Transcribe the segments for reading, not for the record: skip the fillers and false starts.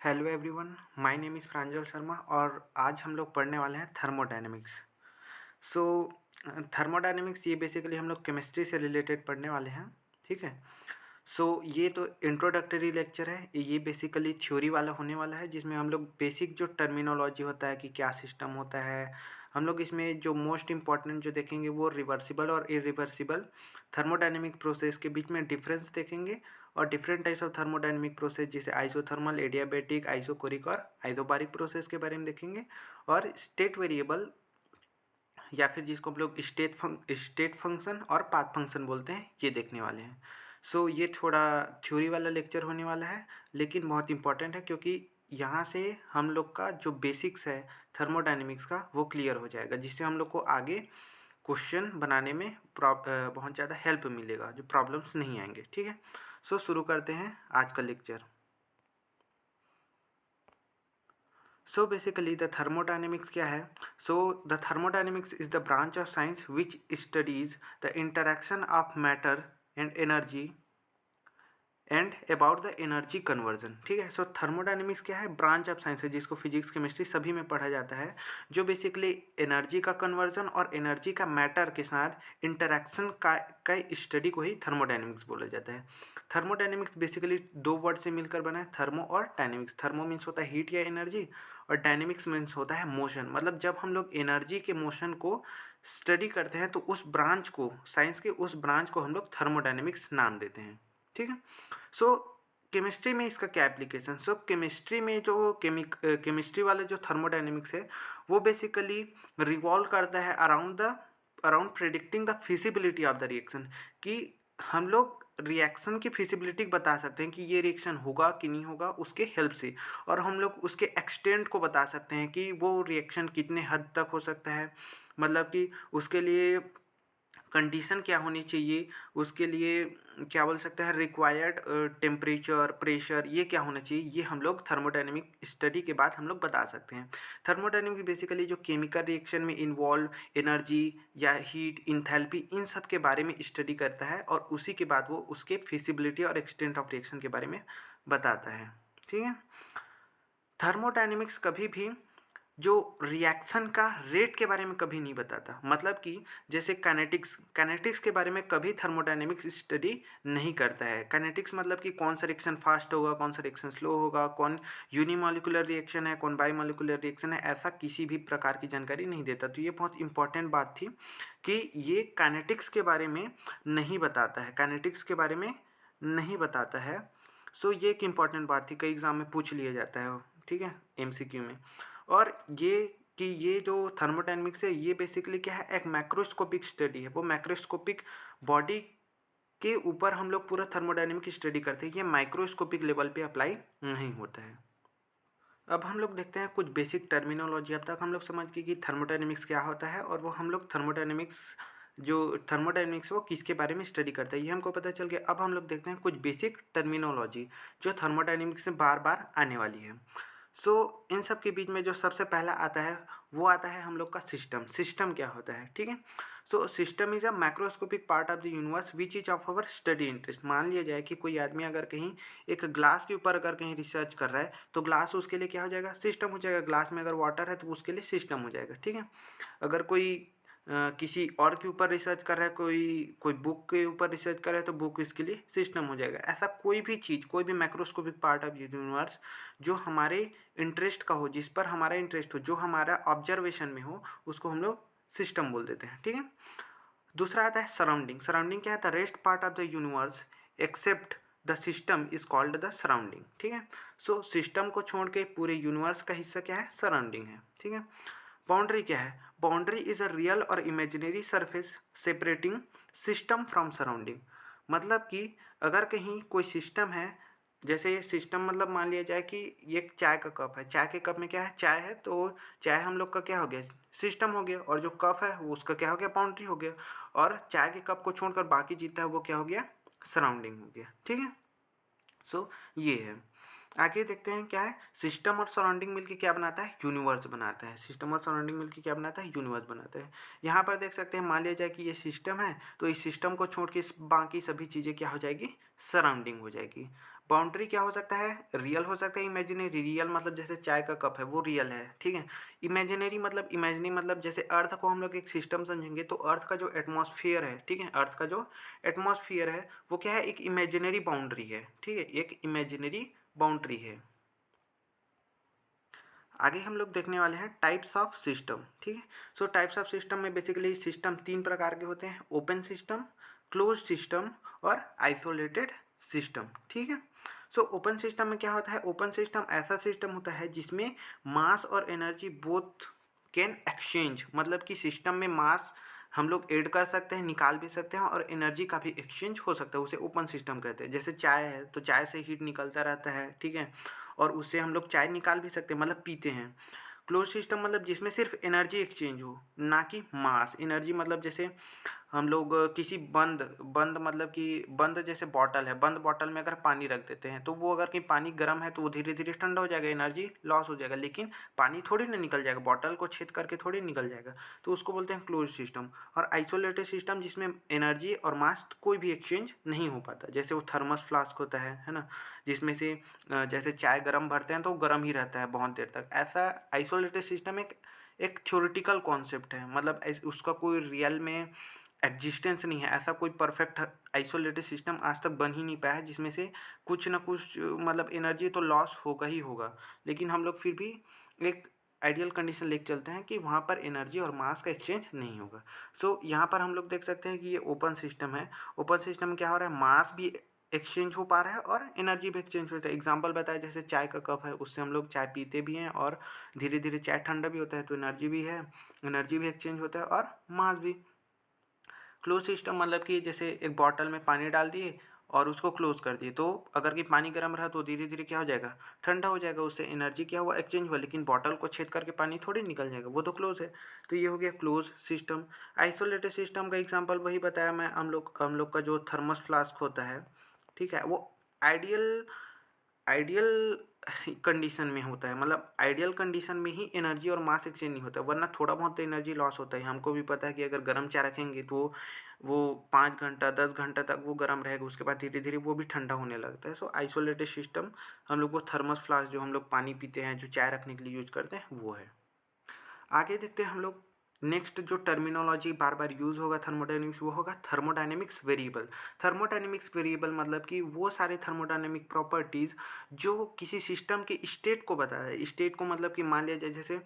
Hello everyone, my name is Pranjal Sharma और आज हम लोग पढ़ने वाले हैं थर्मोडायनेमिक्स। सो थर्मोडायनेमिक्स ये बेसिकली हम लोग केमिस्ट्री से रिलेटेड पढ़ने वाले हैं। ठीक है। ये तो इंट्रोडक्टरी लेक्चर है। ये बेसिकली थ्योरी वाला होने वाला है, जिसमें हम लोग बेसिक जो टर्मिनोलॉजी होता है कि क्या सिस्टम होता है, हम लोग इसमें जो मोस्ट इम्पॉर्टेंट जो देखेंगे वो रिवर्सिबल और इरिवर्सिबल थर्मोडायनेमिक प्रोसेस के बीच में डिफरेंस देखेंगे और different types of thermodynamic process जैसे आइसोथर्मल, एडियाबैटिक, आइसोकोरिक और आइसोबारिक प्रोसेस के बारे में देखेंगे। और स्टेट वेरिएबल या फिर जिसको हम लोग स्टेट फंक्शन और पाथ फंक्शन बोलते हैं, ये देखने वाले हैं। ये थोड़ा थ्योरी वाला लेक्चर होने वाला है, लेकिन बहुत इंपॉर्टेंट है क्योंकि यहाँ से हम लोग का जो बेसिक्स है थर्मोडायनेमिक्स का वो क्लियर हो जाएगा, जिससे हम लोग को आगे क्वेश्चन बनाने में बहुत ज़्यादा हेल्प मिलेगा, जो प्रॉब्लम्स नहीं आएंगे। ठीक है। शुरू करते हैं आज का लेक्चर। बेसिकली द थर्मोडायनेमिक्स क्या है? The thermodynamics is the branch of science which studies the interaction of matter and energy and about the energy conversion. ठीक है। थर्मोडायनेमिक्स क्या है? ब्रांच ऑफ साइंस है जिसको फिजिक्स केमिस्ट्री सभी में पढ़ा जाता है, जो बेसिकली एनर्जी का कन्वर्जन और एनर्जी का मैटर के साथ इंटरेक्शन का स्टडी को ही थर्मोडायनेमिक्स बोला जाता है। थर्मोडायनेमिक्स बेसिकली दो वर्ड से मिलकर बना है, थर्मो और डायनेमिक्स। थर्मो मीन्स होता है हीट या एनर्जी और डायनेमिक्स मीन्स होता है मोशन। मतलब जब हम लोग एनर्जी के मोशन को स्टडी करते हैं तो उस ब्रांच को, साइंस के उस ब्रांच को हम लोग थर्मोडायनेमिक्स नाम देते हैं। ठीक है। सो केमिस्ट्री में इसका क्या एप्लीकेशन? केमिस्ट्री में जो केमिस्ट्री वाले जो थर्मोडायनेमिक्स है वो बेसिकली रिवॉल्व करता है around predicting the feasibility of the reaction, कि हम लोग रिएक्शन की फिजिबिलिटी बता सकते हैं कि ये रिएक्शन होगा कि नहीं होगा उसके हेल्प से, और हम लोग उसके एक्सटेंट को बता सकते हैं कि वो रिएक्शन कितने हद तक हो सकता है, मतलब कि उसके लिए कंडीशन क्या होनी चाहिए, उसके लिए क्या बोल सकते हैं रिक्वायर्ड टेम्परेचर, प्रेशर, ये क्या होना चाहिए, ये हम लोग थर्मोडायनेमिक स्टडी के बाद हम लोग बता सकते हैं। थर्मोडायनेमिक बेसिकली जो केमिकल रिएक्शन में इन्वॉल्व एनर्जी या हीट, इंथैल्पी, इन सब के बारे में स्टडी करता है और उसी के बाद वो उसके फिजिबिलिटी और एक्सटेंट ऑफ रिएक्शन के बारे में बताता है। ठीक है। थर्मोडायनेमिक्स कभी भी जो रिएक्शन का रेट के बारे में कभी नहीं बताता, मतलब कि जैसे काइनेटिक्स के बारे में कभी थर्मोडायनेमिक्स स्टडी नहीं करता है। काइनेटिक्स मतलब कि कौन सा रिएक्शन फास्ट होगा, कौन सा रिएक्शन स्लो होगा, कौन यूनिमोलिकुलर रिएक्शन है, कौन बाईमोलिकुलर रिएक्शन है, ऐसा किसी भी प्रकार की जानकारी नहीं देता। तो ये बहुत इंपॉर्टेंट बात थी कि ये काइनेटिक्स के बारे में नहीं बताता है, काइनेटिक्स के बारे में नहीं बताता है। ये एक इम्पॉर्टेंट बात थी, कई एग्जाम में पूछ लिया जाता है। ठीक है, एमसीक्यू में। और ये जो थर्मोडायनेमिक्स है ये बेसिकली क्या है, एक मैक्रोस्कोपिक स्टडी है। वो मैक्रोस्कोपिक बॉडी के ऊपर हम लोग पूरा थर्मोडायनेमिक स्टडी करते हैं, ये माइक्रोस्कोपिक लेवल पे अप्लाई नहीं होता है। अब हम लोग देखते हैं कुछ बेसिक टर्मिनोलॉजी। अब तक हम लोग समझ गए कि थर्मोडायनेमिक्स क्या होता है और वो हम लोग थर्मोडायनेमिक्स वो किसके बारे में स्टडी करता है, ये हमको पता चल गया। अब हम लोग देखते हैं कुछ बेसिक टर्मिनोलॉजी जो थर्मोडायनेमिक्स में बार बार आने वाली है। इन सब के बीच में जो सबसे पहला आता है वो आता है हम लोग का सिस्टम। सिस्टम क्या होता है? ठीक है। System is a macroscopic part of the universe which is of our study interest. मान लिया जाए कि कोई आदमी अगर कहीं एक ग्लास के ऊपर अगर कहीं रिसर्च कर रहा है तो ग्लास उसके लिए क्या हो जाएगा, सिस्टम हो जाएगा। ग्लास में अगर वाटर है तो उसके लिए सिस्टम हो जाएगा। ठीक है। अगर कोई किसी और के ऊपर रिसर्च कर रहा है, कोई बुक के ऊपर रिसर्च कर रहा है तो बुक इसके लिए सिस्टम हो जाएगा। ऐसा कोई भी चीज़, कोई भी मैक्रोस्कोपिक पार्ट ऑफ यूनिवर्स जो हमारे इंटरेस्ट का हो, जिस पर हमारा इंटरेस्ट हो, जो हमारा ऑब्जर्वेशन में हो, उसको हम लोग सिस्टम बोल देते हैं। ठीक है। दूसरा आता है सराउंडिंग। सराउंडिंग क्या है? The rest part of the universe except the system is called the surrounding. ठीक है। सिस्टम को छोड़ के पूरे यूनिवर्स का हिस्सा क्या है? सराउंडिंग है। ठीक है। बाउंड्री क्या है? बाउंड्री इज अ रियल और imaginary surface separating system from surrounding. मतलब कि अगर कहीं कोई सिस्टम है, जैसे सिस्टम मतलब मान लिया जाए कि एक चाय का कप है, चाय के कप में क्या है? चाय है, तो चाय हम लोग का क्या हो गया? सिस्टम हो गया। और जो कप है वो उसका क्या हो गया? बाउंड्री हो गया। और चाय के कप को छोड़कर बाकी जितना है वो क्या हो गया? सराउंडिंग हो गया। ठीक है। ये है। आगे देखते हैं क्या है। सिस्टम और सराउंडिंग मिलके क्या बनाता है? यूनिवर्स बनाता है। सिस्टम और सराउंडिंग मिलके क्या बनाता है? यूनिवर्स बनाता है। यहाँ पर देख सकते हैं, मान लिया जाए कि ये सिस्टम है तो इस सिस्टम को छोड़ के बाकी सभी चीज़ें क्या हो जाएगी? सराउंडिंग हो जाएगी। बाउंड्री क्या हो सकता है, रियल हो सकता है, इमेजिनरी। रियल मतलब जैसे चाय का कप है वो रियल है, ठीक है। इमेजिनरी मतलब, इमेजिनरी मतलब जैसे अर्थ को हम लोग एक सिस्टम समझेंगे तो अर्थ का जो एटमॉस्फेयर है, ठीक है, अर्थ का जो एटमॉस्फेयर है वो क्या है, एक इमेजिनरी बाउंड्री है, ठीक है, एक इमेजिनरी बाउंड्री है। आगे हम लोग देखने वाले हैं टाइप्स ऑफ सिस्टम, ठीक है। सो टाइप्स ऑफ सिस्टम में बेसिकली सिस्टम तीन प्रकार के होते हैं, ओपन सिस्टम, क्लोज सिस्टम और आइसोलेटेड सिस्टम, ठीक है। सो ओपन सिस्टम में क्या होता है, ओपन सिस्टम ऐसा सिस्टम होता है जिसमें मास और एनर्जी बोथ कैन एक्सचेंज, मतलब कि सिस्टम में मास हम लोग ऐड कर सकते हैं, निकाल भी सकते हैं, और एनर्जी का भी एक्सचेंज हो सकता है, उसे ओपन सिस्टम कहते हैं। जैसे चाय है तो चाय से हीट निकलता रहता है, ठीक है, और उससे हम लोग चाय निकाल भी सकते हैं, मतलब पीते हैं। क्लोज सिस्टम मतलब जिसमें सिर्फ एनर्जी एक्सचेंज हो, ना कि मास। एनर्जी मतलब जैसे हम लोग किसी बंद बंद मतलब कि बंद जैसे बॉटल है, बंद बॉटल में अगर पानी रख देते हैं तो वो अगर कि पानी गर्म है तो वो धीरे धीरे ठंडा हो जाएगा, एनर्जी लॉस हो जाएगा, लेकिन पानी थोड़ी ना निकल जाएगा, बॉटल को छेद करके थोड़ी निकल जाएगा, तो उसको बोलते हैं क्लोज सिस्टम। और आइसोलेटेड सिस्टम जिसमें एनर्जी और मास कोई भी एक्सचेंज नहीं हो पाता, जैसे वो थर्मस फ्लास्क होता है ना, जिसमें से जैसे चाय गर्म भरते हैं तो वो गर्म ही रहता है बहुत देर तक। ऐसा आइसोलेटेड सिस्टम एक थ्योरेटिकल कॉन्सेप्ट है, मतलब उसका कोई रियल में एग्जिस्टेंस नहीं है। ऐसा कोई परफेक्ट आइसोलेटेड सिस्टम आज तक बन ही नहीं पाया है जिसमें से कुछ ना कुछ मतलब एनर्जी तो लॉस होगा ही होगा, लेकिन हम लोग फिर भी एक आइडियल कंडीशन लेके चलते हैं कि वहाँ पर एनर्जी और मास का एक्सचेंज नहीं होगा। सो यहाँ पर हम लोग देख सकते हैं कि ये ओपन सिस्टम है। ओपन सिस्टम में क्या हो रहा है, मास भी एक्सचेंज हो पा रहा है और एनर्जी भी एक्सचेंज होता है। एग्जांपल बताया, जैसे चाय का कप है, उससे हम लोग चाय पीते भी हैं और धीरे धीरे चाय ठंडा भी होता है, तो एनर्जी भी है, एनर्जी भी एक्सचेंज होता है और मास भी। क्लोज सिस्टम मतलब कि जैसे एक बॉटल में पानी डाल दिए और उसको क्लोज कर दिए, तो अगर कि पानी गर्म रहा तो धीरे धीरे क्या हो जाएगा, ठंडा हो जाएगा, उससे एनर्जी क्या हुआ, एक्सचेंज हुआ, लेकिन बॉटल को छेद करके पानी थोड़ी निकल जाएगा, वो तो क्लोज है। तो ये हो गया क्लोज सिस्टम। आइसोलेटेड सिस्टम का एग्जांपल वही बताया मैं, हम लोग का जो थर्मस फ्लास्क होता है, ठीक है, वो आइडियल आइडियल कंडीशन में होता है, मतलब आइडियल कंडीशन में ही एनर्जी और मास एक्सचेंज नहीं होता, वरना थोड़ा बहुत तो एनर्जी लॉस होता है। हमको भी पता है कि अगर गर्म चाय रखेंगे तो वो 5 घंटा 10 घंटा तक वो गर्म रहेगा, उसके बाद धीरे धीरे वो भी ठंडा होने लगता है। सो आइसोलेटेड सिस्टम हम लोग वो थर्मस फ्लास्क जो हम लोग पानी पीते हैं, जो चाय रखने के लिए यूज करते हैं, वो है। आगे देखते हैं हम लोग, नेक्स्ट जो टर्मिनोलॉजी बार बार यूज़ होगा थर्मोडायनेमिक्स, वो होगा थर्मोडायनेमिक्स वेरिएबल। थर्मोडायनेमिक्स वेरिएबल मतलब कि वो सारे थर्मोडायनेमिक प्रॉपर्टीज़ जो किसी सिस्टम के स्टेट को बताया है। स्टेट को मतलब कि मान लिया जाए जैसे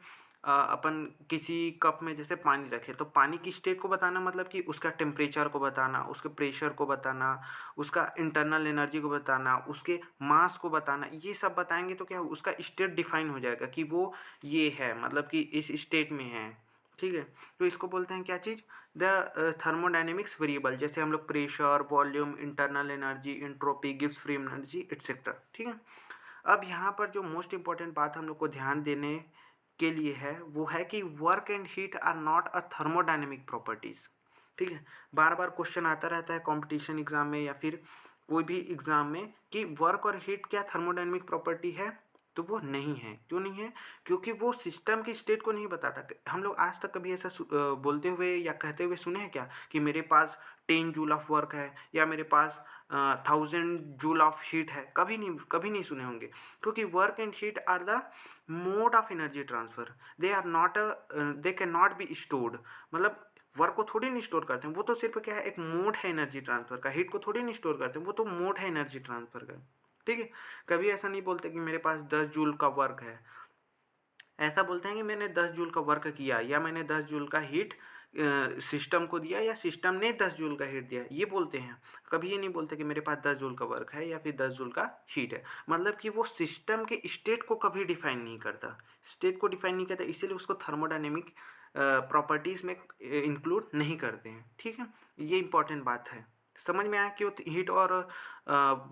अपन किसी कप में जैसे पानी रखे, तो पानी की स्टेट को बताना मतलब कि उसका टेम्परेचर को बताना, उसके प्रेशर को बताना, उसका इंटरनल एनर्जी को बताना, उसके मास को बताना, ये सब बताएंगे तो क्या उसका स्टेट डिफाइन हो जाएगा कि वो ये है, मतलब कि इस स्टेट में है, ठीक है। तो इसको बोलते हैं क्या चीज़, द थर्मोडायनेमिक्स वेरिएबल। जैसे हम लोग pressure, volume, internal energy, entropy, Gibbs free energy etcetera, ठीक है। अब यहाँ पर जो मोस्ट इंपॉर्टेंट बात हम लोग को ध्यान देने के लिए है वो है कि work and heat are not a thermodynamic properties, ठीक है। बार बार क्वेश्चन आता रहता है कंपटीशन एग्जाम में या फिर कोई भी एग्जाम में कि वर्क और हीट क्या थर्मोडायनेमिक प्रॉपर्टी है, तो वो नहीं है। क्यों नहीं है, क्योंकि वो सिस्टम की स्टेट को नहीं बताता। हम लोग आज तक कभी ऐसा बोलते हुए या कहते हुए सुने हैं क्या कि मेरे पास 10 जूल ऑफ वर्क है या मेरे पास 1000 जूल ऑफ हीट है? कभी नहीं सुने होंगे, क्योंकि work and heat are the mode of energy transfer, they can not be stored. मतलब वर्क को थोड़ी नहीं स्टोर करते हैं, वो तो सिर्फ क्या है, एक मोड है एनर्जी ट्रांसफर का। हीट को थोड़ी नहीं स्टोर करते हैं, वो तो मोड है एनर्जी ट्रांसफर का, ठीक है। कभी ऐसा नहीं बोलते कि मेरे पास 10 जूल का वर्क है, ऐसा बोलते हैं कि मैंने 10 जूल का वर्क किया या मैंने 10 जूल का हीट सिस्टम को दिया या सिस्टम ने 10 जूल का हीट दिया, ये बोलते हैं। कभी ये नहीं बोलते कि मेरे पास 10 जूल का वर्क है या फिर 10 जूल का हीट है। मतलब कि वो सिस्टम के स्टेट को कभी डिफाइन नहीं करता, स्टेट को डिफाइन नहीं करता, इसीलिए उसको थर्मोडायनेमिक प्रॉपर्टीज़ में इंक्लूड नहीं करते हैं, ठीक है। ये इंपॉर्टेंट बात है। समझ में आया क्यों हीट और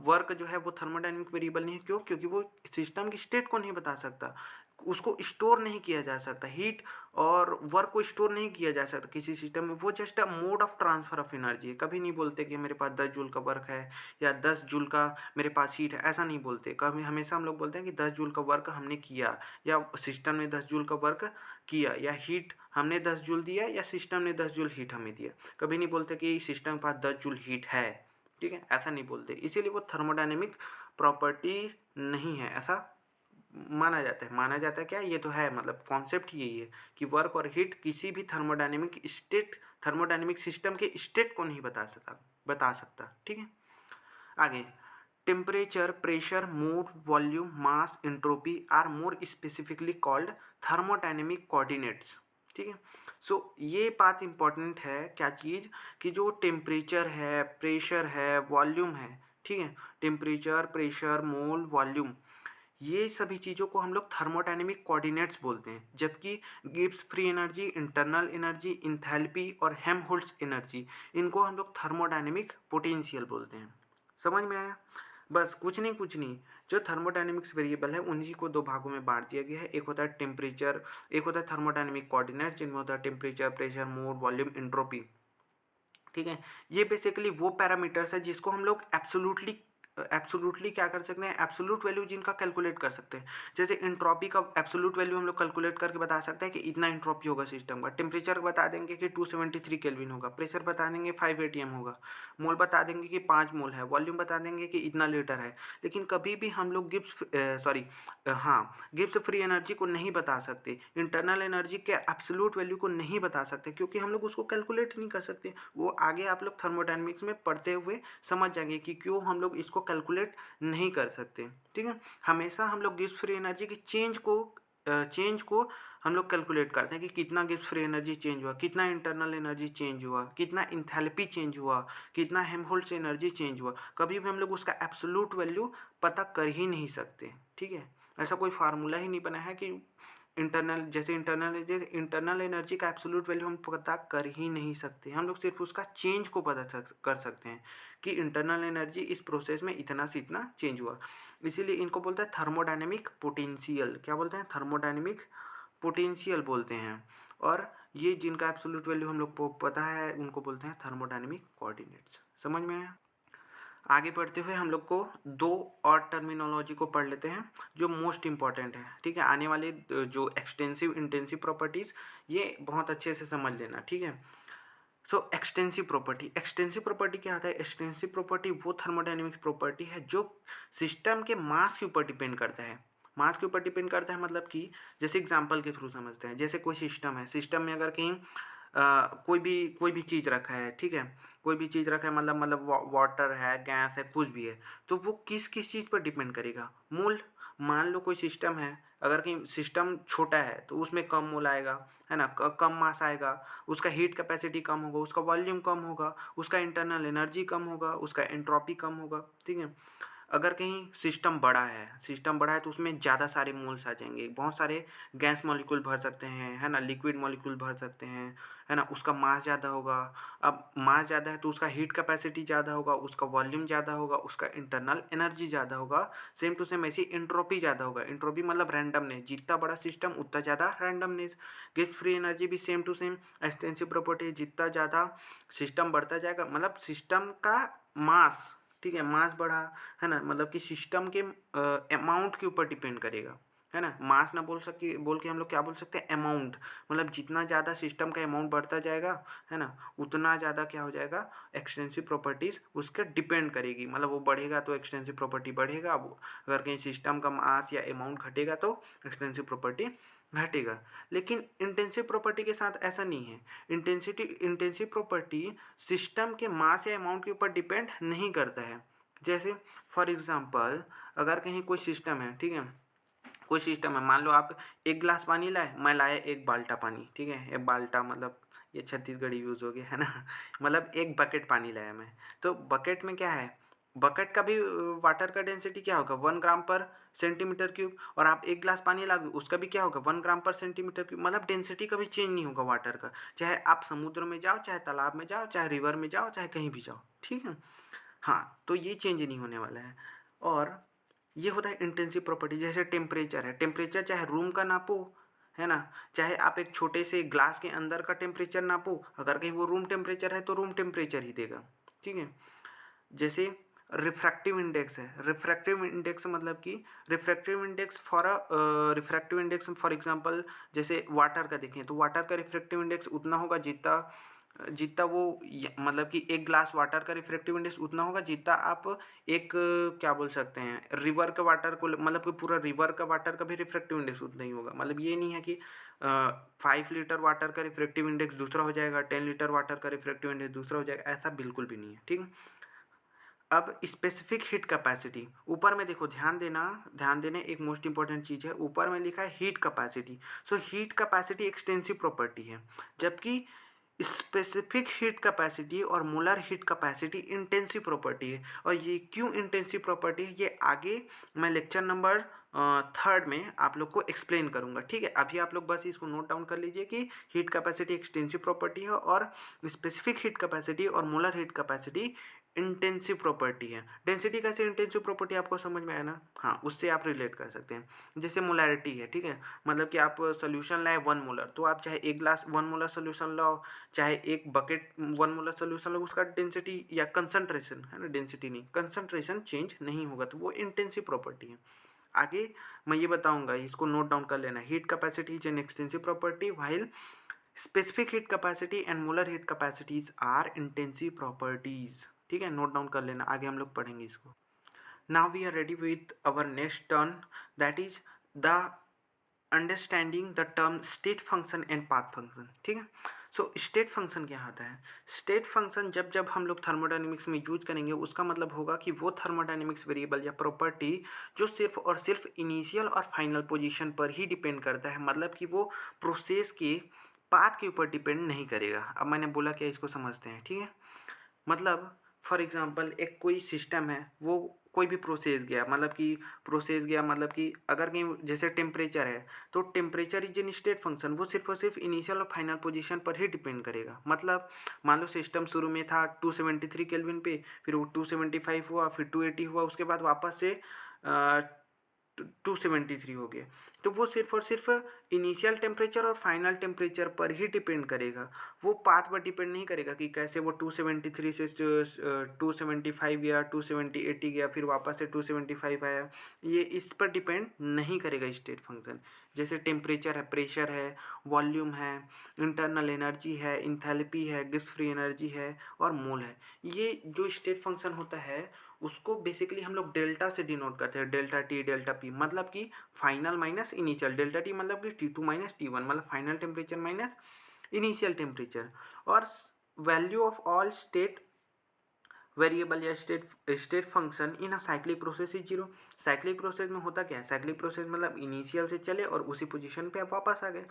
वर्क जो है वो थर्मोडायनेमिक वेरिएबल नहीं है? क्यों? क्योंकि वो सिस्टम की स्टेट को नहीं बता सकता, उसको स्टोर नहीं किया जा सकता। हीट और वर्क को स्टोर नहीं किया जा सकता किसी सिस्टम में, वो just a mode of transfer of energy है। कभी नहीं बोलते कि मेरे पास 10 जूल का वर्क है या 10 जूल का मेरे पास हीट है, ऐसा नहीं बोलते। कभी हमेशा हम लोग बोलते हैं कि 10 जूल का वर्क हमने किया या सिस्टम ने 10 जूल का वर्क किया या हीट हमने 10 जूल दिया या सिस्टम ने 10 जूल हीट हमें दिया। कभी नहीं बोलते कि सिस्टम के पास 10 जूल हीट है, ठीक है, ऐसा नहीं बोलते। इसीलिए वो थर्मोडायनेमिक प्रॉपर्टी नहीं है, ऐसा माना जाता है क्या, ये तो है, मतलब कॉन्सेप्ट यही है कि वर्क और हीट किसी भी थर्मोडायनेमिक सिस्टम के स्टेट को नहीं बता सकता। ठीक है, आगे temperature, pressure, mood, volume, mass, entropy are more specifically called thermodynamic coordinates. ठीक है, सो ये बात इंपॉर्टेंट है, क्या चीज़, कि जो टेम्परेचर है, प्रेशर है, वॉल्यूम है, ठीक है, टेम्परेचर, प्रेशर, मोल, वॉल्यूम, ये सभी चीज़ों को हम लोग थर्मोडायनेमिक कोऑर्डिनेट्स बोलते हैं। जबकि Gibbs free energy, internal energy, enthalpy और हेल्महोल्ट्ज़ एनर्जी, इनको हम लोग थर्मोडायनेमिक पोटेंशियल बोलते हैं। समझ में आया? बस कुछ नहीं, जो थर्मोडायनेमिक्स वेरिएबल है उन्हीं को दो भागों में बांट दिया गया है। एक होता है टेम्परेचर, एक होता है थर्मोडायनेमिक कोऑर्डिनेट, जिनमें होता है temperature, pressure, mode, volume, entropy. ठीक है, ये बेसिकली वो पैरामीटर्स है जिसको हम लोग एब्सोल्युटली क्या कर सकते हैं, एब्सोल्यूट वैल्यू जिनका कैलकुलेट कर सकते हैं। जैसे इंट्रॉपी का एब्सोल्यूट वैल्यू हम लोग कैलकुलेट करके बता सकते हैं कि इतना इंट्रॉपी होगा सिस्टम का। टेम्परेचर बता देंगे कि 273 केल्विन होगा, प्रेशर बता देंगे 5 atm होगा, मोल बता देंगे कि 5 मोल है, वॉल्यूम बता देंगे कि इतना लीटर है। लेकिन कभी भी हम लोग गिब्स फ्री एनर्जी को नहीं बता सकते, इंटरनल एनर्जी के एब्सोल्यूट वैल्यू को नहीं बता सकते, क्योंकि हम लोग उसको कैलकुलेट नहीं कर सकते। वो आगे आप लोग थर्मोडायनेमिक्स में पढ़ते हुए समझ जाएंगे कि क्यों हम लोग इसको कैलकुलेट नहीं कर सकते। ठीक है, हमेशा हम लोग गिब्स फ्री एनर्जी की चेंज को हम लोग कैलकुलेट करते हैं कि कितना गिब्स फ्री एनर्जी चेंज हुआ, कितना इंटरनल एनर्जी चेंज हुआ, कितना इंथैल्पी चेंज हुआ, कितना हेल्महोल्ट्ज़ एनर्जी चेंज हुआ। कभी भी हम लोग उसका एब्सोल्यूट वैल्यू पता कर ही नहीं सकते। ठीक है, ऐसा कोई फार्मूला ही नहीं बना है कि इंटरनल एनर्जी का एब्सोल्यूट वैल्यू हम पता कर ही नहीं सकते। हम लोग सिर्फ उसका चेंज को पता कर सकते हैं कि इंटरनल एनर्जी इस प्रोसेस में इतना से इतना चेंज हुआ। इसीलिए इनको बोलते हैं थर्मोडायनेमिक पोटेंशियल। क्या बोलते हैं? थर्मोडायनेमिक पोटेंशियल बोलते हैं। और ये जिनका एब्सोल्यूट वैल्यू हम लोग को पता है उनको बोलते हैं थर्मोडायनेमिक कोऑर्डिनेट्स। समझ में आया? आगे बढ़ते हुए हम लोग को दो और टर्मिनोलॉजी को पढ़ लेते हैं जो मोस्ट इंपॉर्टेंट है। ठीक है, आने वाले जो एक्सटेंसिव इंटेंसिव प्रॉपर्टीज़, ये बहुत अच्छे से समझ लेना। ठीक है, सो एक्सटेंसिव प्रॉपर्टी क्या होता है? एक्सटेंसिव प्रॉपर्टी वो थर्मोडायनेमिक्स प्रॉपर्टी है जो सिस्टम के मास के ऊपर डिपेंड करता है। मास के ऊपर डिपेंड करता है मतलब कि जैसे एग्जांपल के थ्रू समझते हैं। जैसे कोई सिस्टम है, सिस्टम में अगर कहीं कोई भी चीज़ रखा है, ठीक है, कोई भी चीज़ रखा है, मतलब वाटर है, गैस है, कुछ भी है, तो वो किस चीज़ पर डिपेंड करेगा? मोल। मान लो कोई सिस्टम है, अगर कहीं सिस्टम छोटा है तो उसमें कम मोल आएगा, है ना, कम मास आएगा, उसका हीट कैपेसिटी कम होगा, उसका वॉल्यूम कम होगा, उसका इंटरनल एनर्जी कम होगा, उसका एंट्रोपी कम होगा। ठीक है, अगर कहीं सिस्टम बड़ा है तो उसमें ज़्यादा सारे मोल्स आ जाएंगे, बहुत सारे गैस मॉलिक्यूल भर सकते हैं, है ना, लिक्विड मॉलिक्यूल भर सकते हैं, है ना, उसका मास ज़्यादा होगा। अब मास ज़्यादा है तो उसका हीट कैपेसिटी ज़्यादा होगा, उसका वॉल्यूम ज़्यादा होगा, उसका इंटरनल एनर्जी ज़्यादा होगा। सेम टू सेम ऐसी एंट्रोपी ज़्यादा होगा। एंट्रोपी मतलब रैंडमनेस, जितना बड़ा सिस्टम उतना ज़्यादा रैंडमनेस। गिब्स फ्री एनर्जी भी same to same extensive property, जितना ज़्यादा सिस्टम बढ़ता जाएगा, मतलब सिस्टम का मास, ठीक है, मास बढ़ा, है ना, मतलब कि सिस्टम के अमाउंट के ऊपर डिपेंड करेगा, है ना। मास ना बोल के हम लोग क्या बोल सकते हैं? अमाउंट। मतलब जितना ज़्यादा सिस्टम का अमाउंट बढ़ता जाएगा, है ना, उतना ज़्यादा क्या हो जाएगा? एक्सटेंसिव प्रॉपर्टीज़ उसके डिपेंड करेगी। मतलब वो बढ़ेगा तो एक्सटेंसिव प्रॉपर्टी बढ़ेगा, अगर कहीं सिस्टम का मास या अमाउंट घटेगा तो एक्सटेंसिव प्रॉपर्टी घटेगा। लेकिन इंटेंसिव प्रॉपर्टी के साथ ऐसा नहीं है। इंटेंसिव प्रॉपर्टी सिस्टम के मास या अमाउंट के ऊपर डिपेंड नहीं करता है। जैसे फॉर एग्जांपल, अगर कहीं कोई सिस्टम है, ठीक है, कोई सिस्टम है, मान लो आप एक गिलास पानी लाए, मैं लाया एक बाल्टा पानी, ठीक है, एक बाल्टा मतलब ये छत्तीसगढ़ी यूज़ हो गया, है ना मतलब एक बकेट पानी लाया मैं, तो बकेट में क्या है? बकेट का भी वाटर का डेंसिटी क्या होगा? 1 ग्राम/सेंटीमीटर क्यूब। और आप एक गिलास पानी लाओगे, उसका भी क्या होगा? 1 ग्राम/सेंटीमीटर क्यूब। मतलब डेंसिटी कभी चेंज नहीं होगा वाटर का, चाहे आप समुद्र में जाओ, चाहे तालाब में जाओ, चाहे रिवर में जाओ, चाहे कहीं भी जाओ। ठीक है, हाँ, तो ये चेंज नहीं होने वाला है। और ये होता है इंटेंसिव प्रॉपर्टी। जैसे टेम्परेचर है, टेम्परेचर चाहे रूम का नापो, है ना, चाहे आप एक छोटे से ग्लास के अंदर का टेम्परेचर नापो, अगर कहीं वो रूम टेम्परेचर है तो रूम टेम्परेचर ही देगा। ठीक है, जैसे रिफ्रैक्टिव इंडेक्स है। रिफ्रैक्टिव इंडेक्स मतलब कि रिफ्रैक्टिव इंडेक्स फॉर एग्जांपल जैसे वाटर का देखें तो वाटर का रिफ्रैक्टिव इंडेक्स उतना होगा जितना जितना वो मतलब कि एक ग्लास वाटर का रिफ्रैक्टिव इंडेक्स उतना होगा जितना आप एक क्या बोल सकते हैं रिवर का वाटर को मतलब कि पूरा रिवर का वाटर का भी रिफ्रैक्टिव इंडेक्स उतना ही होगा। मतलब ये नहीं है कि 5 लीटर वाटर का रिफ्रैक्टिव इंडेक्स दूसरा हो जाएगा, 10 लीटर वाटर का रिफ्रैक्टिव इंडेक्स दूसरा हो जाएगा, ऐसा बिल्कुल भी नहीं है। ठीक है। अब स्पेसिफिक हीट कैपेसिटी, ऊपर में देखो ध्यान देने एक मोस्ट इंपॉर्टेंट चीज़ है, ऊपर में लिखा है heat capacity. So heat capacity extensive property है, जबकि स्पेसिफिक हीट कैपेसिटी और molar heat capacity intensive property है। और ये क्यों इंटेंसिव प्रॉपर्टी है ये आगे मैं लेक्चर नंबर 3 में आप लोग को एक्सप्लेन करूंगा। ठीक है, अभी आप लोग बस इसको नोट डाउन कर लीजिए कि हीट कैपेसिटी एक्सटेंसिव प्रॉपर्टी है और स्पेसिफिक हीट कैपेसिटी और molar heat capacity intensive property है। डेंसिटी कैसे इंटेंसिव प्रॉपर्टी आपको समझ में आया ना? हाँ, उससे आप रिलेट कर सकते हैं। जैसे मोलैरिटी है, ठीक है, मतलब कि आप सोल्यूशन लाए 1 मोलर, तो आप चाहे एक ग्लास 1 मोलर सोल्यूशन लाओ, चाहे एक बकेट 1 मोलर सोल्यूशन लाओ, उसका डेंसिटी या कंसंट्रेशन है ना, डेंसिटी नहीं, कंसंट्रेशन चेंज नहीं होगा, तो वो इंटेंसिव प्रॉपर्टी है। आगे मैं ये बताऊंगा, इसको नोट डाउन कर लेना। Heat capacity is an extensive property while specific heat capacity and molar heat capacities are intensive properties. ठीक है, नोट डाउन कर लेना, आगे हम लोग पढ़ेंगे इसको। Now we are ready with our next turn, that is the understanding the term state function and path function. ठीक है, सो स्टेट फंक्शन क्या होता है? स्टेट फंक्शन जब जब हम लोग थर्मोडायनेमिक्स में यूज करेंगे उसका मतलब होगा कि वो थर्मोडायनेमिक्स वेरिएबल या प्रॉपर्टी जो सिर्फ और सिर्फ इनिशियल और फाइनल पोजीशन पर ही डिपेंड करता है, मतलब कि वो प्रोसेस के पाथ के ऊपर डिपेंड नहीं करेगा। अब मैंने बोला क्या, इसको समझते हैं। ठीक है, मतलब फॉर एग्जांपल एक कोई सिस्टम है, वो कोई भी प्रोसेस गया, मतलब कि प्रोसेस गया मतलब कि अगर कहीं जैसे टेम्परेचर है, तो temperature is in state function, वो सिर्फ और सिर्फ इनिशियल और फाइनल पोजीशन पर ही डिपेंड करेगा। मतलब मान लो सिस्टम शुरू में था 273 केल्विन पे, फिर वो 275 हुआ, फिर 280 हुआ, उसके बाद वापस से 273 हो गया, तो वो सिर्फ और सिर्फ इनिशियल टेम्परेचर और फाइनल टेम्परेचर पर ही डिपेंड करेगा। वो पाथ पर डिपेंड नहीं करेगा कि कैसे वो 273 से 275 गया, 270 गया, फिर वापस से 275 आया, ये इस पर डिपेंड नहीं करेगा स्टेट फंक्शन। जैसे टेम्परेचर है, प्रेशर है, वॉल्यूम है, इंटरनल एनर्जी है, इंथैल्पी है, गैस फ्री एनर्जी है और मोल है, ये जो स्टेट फंक्शन होता है उसको बेसिकली हम लोग डेल्टा से डिनोट करते हैं, डेल्टा टी डेल्टा पी, मतलब कि final minus initial, delta T मतलब कि T2 माइनस T1, मतलब final temperature minus initial temperature. और value of all state variable या state function in a cyclic process is zero. Cyclic process में होता क्या है? साइक्लिक प्रोसेस मतलब इनिशियल से चले और उसी पोजीशन पे आप वापस आ गए।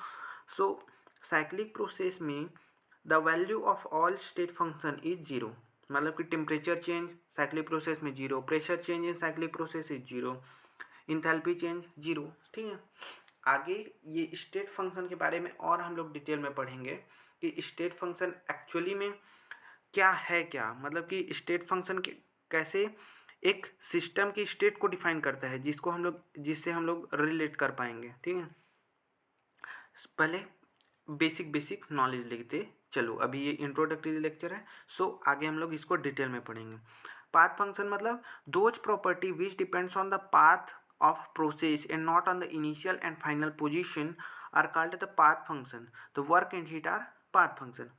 सो साइक्लिक प्रोसेस में the value of all state function is zero, मतलब कि टेम्परेचर चेंज साइक्लिक प्रोसेस में zero, pressure change in cyclic process is zero, enthalpy change zero. ठीक है, आगे ये स्टेट फंक्शन के बारे में और हम लोग डिटेल में पढ़ेंगे कि स्टेट फंक्शन एक्चुअली में क्या है, क्या मतलब कि स्टेट फंक्शन के कैसे एक सिस्टम की स्टेट को डिफाइन करता है, जिससे हम लोग रिलेट कर पाएंगे। ठीक है, पहले बेसिक नॉलेज लेते चलो, अभी ये इंट्रोडक्टरी लेक्चर है, सो आगे हम लोग इसको डिटेल में पढ़ेंगे। पाथ फंक्शन मतलब those property which depends on the path of process and not on the initial and final position are called the path function. The work and heat are path function.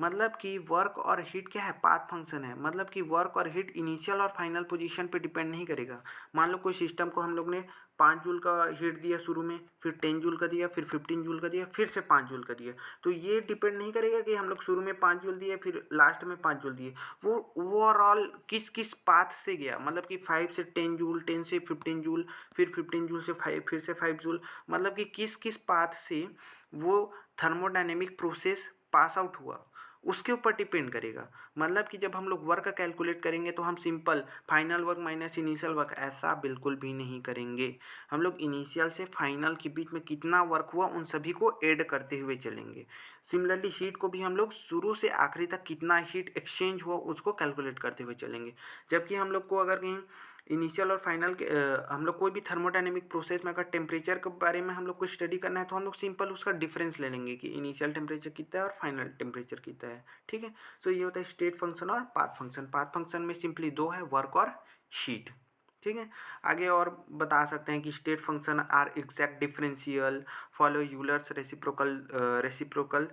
मतलब कि work और heat क्या है? Path function है। मतलब कि work और heat initial और फाइनल पोजीशन पे डिपेंड नहीं करेगा। मान लो कोई सिस्टम को हम लोग ने 5 जूल का हीट दिया शुरू में, फिर 10 जूल का दिया, फिर 15 जूल का दिया, फिर से 5 जूल का दिया, तो ये डिपेंड नहीं करेगा कि हम लोग शुरू में 5 जूल दिए फिर लास्ट में 5 जूल दिए। वो ओवरऑल किस किस पाथ से गया, मतलब कि 5 से 10 जूल, 10 से 15 जूल, फिर 15 जूल से 5, फिर से 5 जूल, मतलब कि किस किस पाथ से वो थर्मोडायनेमिक प्रोसेस पास आउट हुआ उसके ऊपर डिपेंड करेगा। मतलब कि जब हम लोग वर्क का कैलकुलेट करेंगे तो हम simple final work minus initial work ऐसा बिल्कुल भी नहीं करेंगे। हम लोग इनिशियल से फाइनल के बीच में कितना वर्क हुआ उन सभी को ऐड करते हुए चलेंगे। सिमिलरली हीट को भी हम लोग शुरू से आखिरी तक कितना हीट एक्सचेंज हुआ उसको कैलकुलेट करते हुए चलेंगे। जबकि हम लोग को अगर कहीं इनिशियल और फाइनल के हम लोग कोई भी थर्मोडायनेमिक प्रोसेस में अगर टेम्परेचर के बारे में हम लोग को स्टडी करना है तो हम लोग सिंपल उसका डिफरेंस ले लेंगे कि इनिशियल टेम्परेचर कितना है और फाइनल टेम्परेचर कितना है। ठीक है, सो ये होता है स्टेट फंक्शन और पाथ फंक्शन। पाथ फंक्शन में सिंपली दो है, वर्क और हीट। ठीक है, आगे और बता सकते हैं कि state function are exact differential, follow Euler's reciprocal